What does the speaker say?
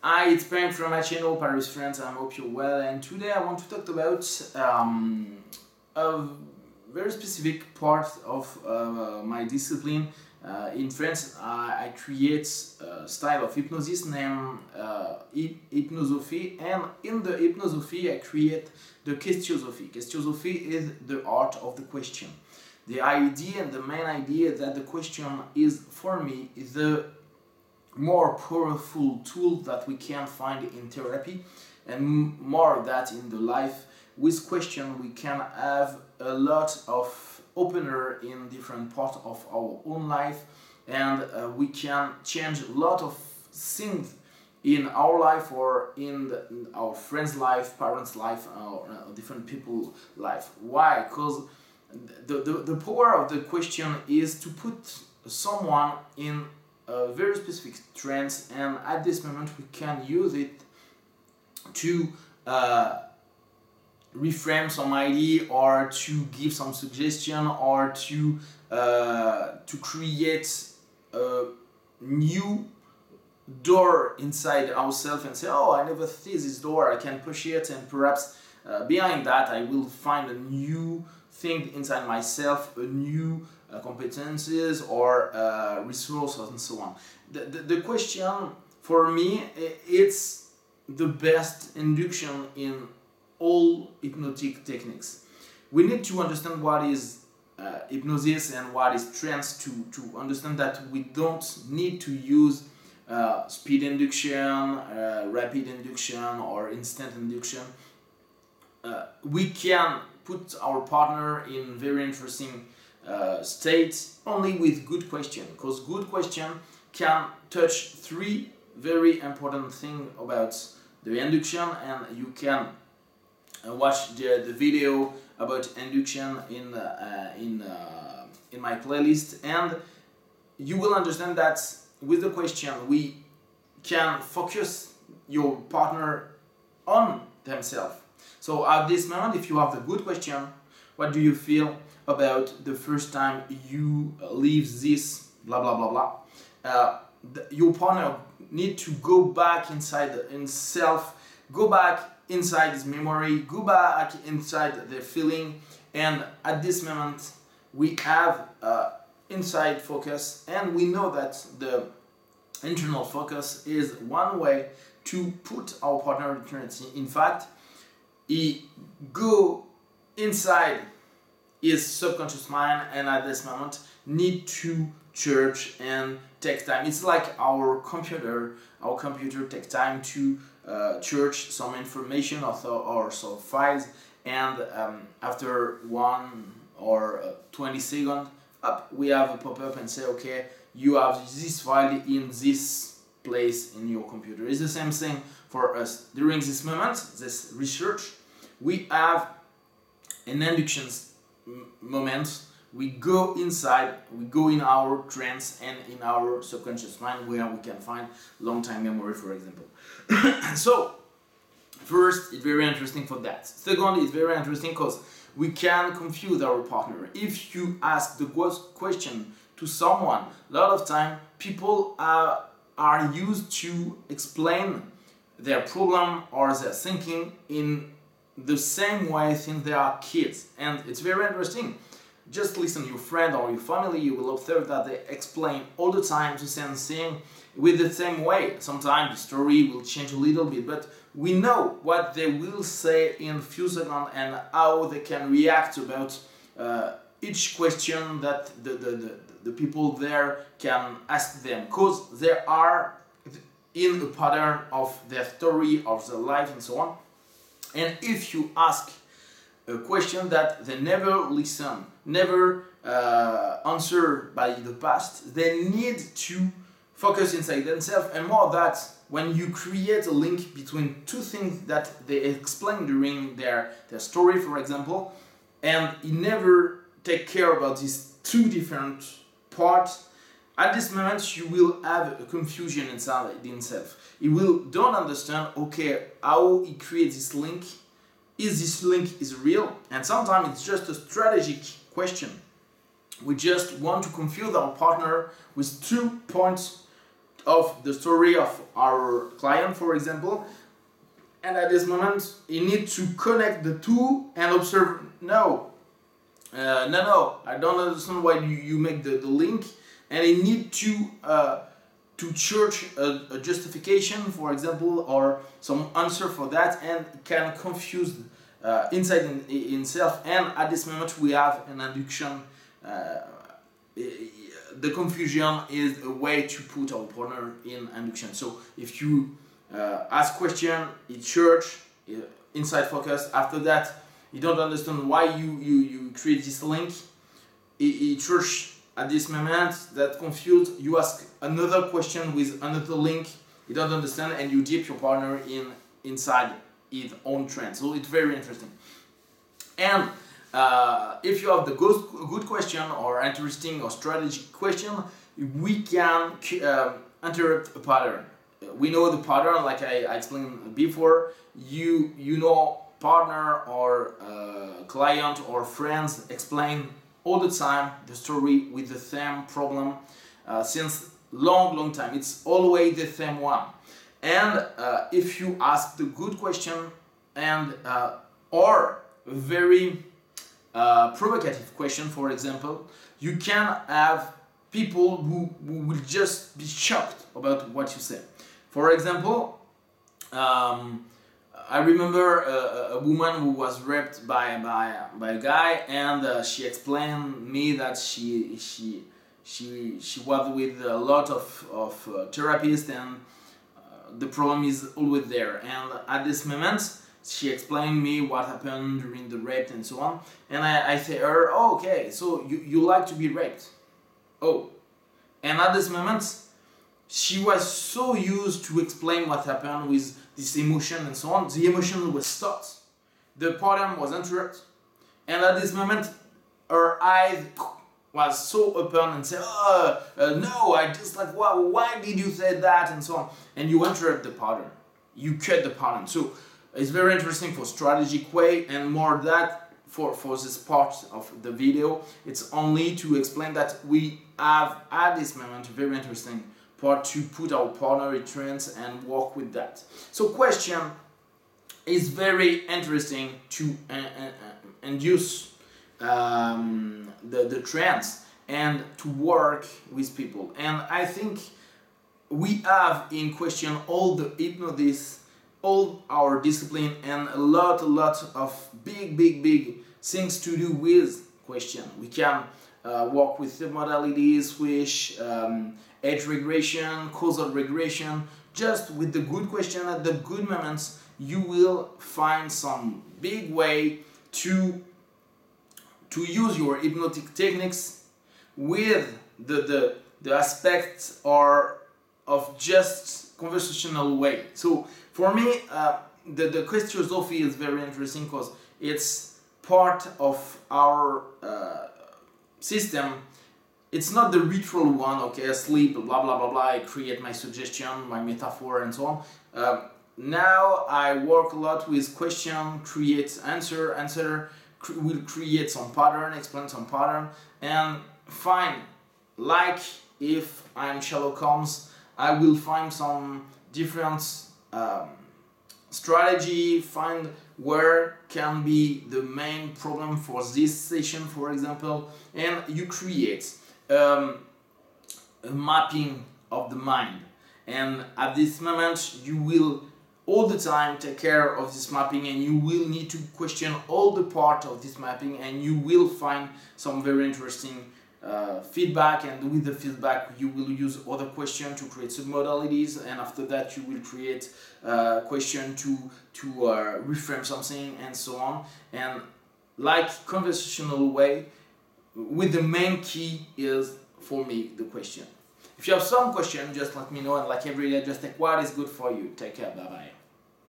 Hi, it's Pank from HnO Paris, France. I hope you're well, and today I want to talk about a very specific part of my discipline. In France, I create a style of hypnosis named Hypnosophie, and in the Hypnosophie I create the Questiosophy. Questiosophy is the art of the question. The idea and the main idea that the question is, for me, is the more powerful tool that we can find in therapy, and more that in the life. With question we can have a lot of opener in different parts of our own life, and we can change a lot of things in our life or in our friends' life, parents' life, or different people' life. Why? Because the power of the question is to put someone in a very specific trance, and at this moment we can use it to reframe some idea, or to give some suggestion, or to create a new door inside ourselves and say, oh, I never see this door, I can push it, and perhaps behind that I will find a new thing inside myself, a new competencies or resources and so on. The question for me, it's the best induction in all hypnotic techniques. We need to understand what is hypnosis and what is trance to understand that we don't need to use speed induction, rapid induction, or instant induction. We can put our partner in very interesting states only with good question, because good question can touch three very important things about the induction, and you can watch the video about induction in my playlist, and you will understand that with the question we can focus your partner on themselves. So at this moment, if you have the good question, what do you feel about the first time you leave this blah blah blah blah? Your partner need to go back inside himself, go back inside his memory, go back inside the feeling, and at this moment we have inside focus, and we know that the internal focus is one way to put our partner in eternity. In fact, he go inside his subconscious mind, and at this moment need to search and take time. It's like our computer takes time to search some information or some files, and after 1 or 20 seconds up, we have a pop-up and say, okay, you have this file in this place in your computer. It's the same thing for us. During this moment, this research, we have an induction moment. We go inside, we go in our trance and in our subconscious mind, where we can find long-time memory, for example. So, first, it's very interesting for that. Second, it's very interesting because we can confuse our partner. If you ask the question to someone, a lot of time people are used to explain their problem or their thinking in the same way since they are kids, and it's very interesting. Just listen to your friend or your family, you will observe that they explain all the time the same thing with the same way. Sometimes the story will change a little bit, but we know what they will say in a few seconds and how they can react about each question that the people there can ask them, because they are in a pattern of their story, of their life, and so on. And if you ask a question that they never listen, never answer by the past, they need to focus inside themselves, and more that when you create a link between two things that they explain during their story, for example, and you never take care about these two different parts, at this moment you will have a confusion inside himself. He will don't understand, okay, how he creates this link. Is this link is real? And sometimes it's just a strategic question. We just want to confuse our partner with 2 points of the story of our client, for example, and at this moment you need to connect the two and observe, no, I don't understand why you make the link, and you need to search a justification, for example, or some answer for that, and it can confuse inside himself. And at this moment we have an induction. The confusion is a way to put our partner in induction. So if you ask question, it search, inside focus, after that you don't understand why you create this link, it search at this moment, that confused, you ask another question with another link, you don't understand, and you dip your partner inside his own trend. So it's very interesting. And if you have the good question or interesting or strategic question, we can interrupt a pattern. We know the pattern, like I explained before. You know, partner or client or friends explain all the time the story with the same problem since long time. It's always the same one. And if you ask the good question and or very provocative question, for example, you can have people who will just be shocked about what you say. For example, I remember a woman who was raped by a guy, and she explained me that she was with a lot of therapists, and the problem is always there. And at this moment, she explained me what happened during the rape and so on. And I say her, oh, okay, so you like to be raped? Oh. And at this moment, she was so used to explain what happened with this emotion and so on. The emotion was stopped. The pattern was interrupted. And at this moment, her eyes was so open and said, no, I just like, wow, why did you say that? And so on. And you interrupt the pattern. You cut the pattern. So it's very interesting for strategic way, and more that for this part of the video. It's only to explain that we have at this moment a very interesting part to put our partner in trance and work with that. So question is very interesting to induce the trance and to work with people. And I think we have in question all the hypnosis, all our discipline, and a lot of big things to do with question. We can work with the modalities, which age regression, causal regression. Just with the good question at the good moments, you will find some big way to use your hypnotic techniques with the aspects or of just conversational way. So for me, the Questiosophy is very interesting because it's part of our system. It's not the ritual one, okay, sleep, blah, blah, blah, blah, I create my suggestion, my metaphor, and so on. Now I work a lot with question, create answer, will create some pattern, explain some pattern, and find, like if I'm Sherlock Holmes, I will find some different strategy, find where can be the main problem for this session, for example, and you create a mapping of the mind. And at this moment you will all the time take care of this mapping, and you will need to question all the part of this mapping, and you will find some very interesting feedback, and with the feedback you will use other questions to create submodalities, and after that you will create question to reframe something and so on, and like conversational way, with the main key is for me the question. If you have some question, just let me know, and like every day, just take what is good for you. Take care, bye bye.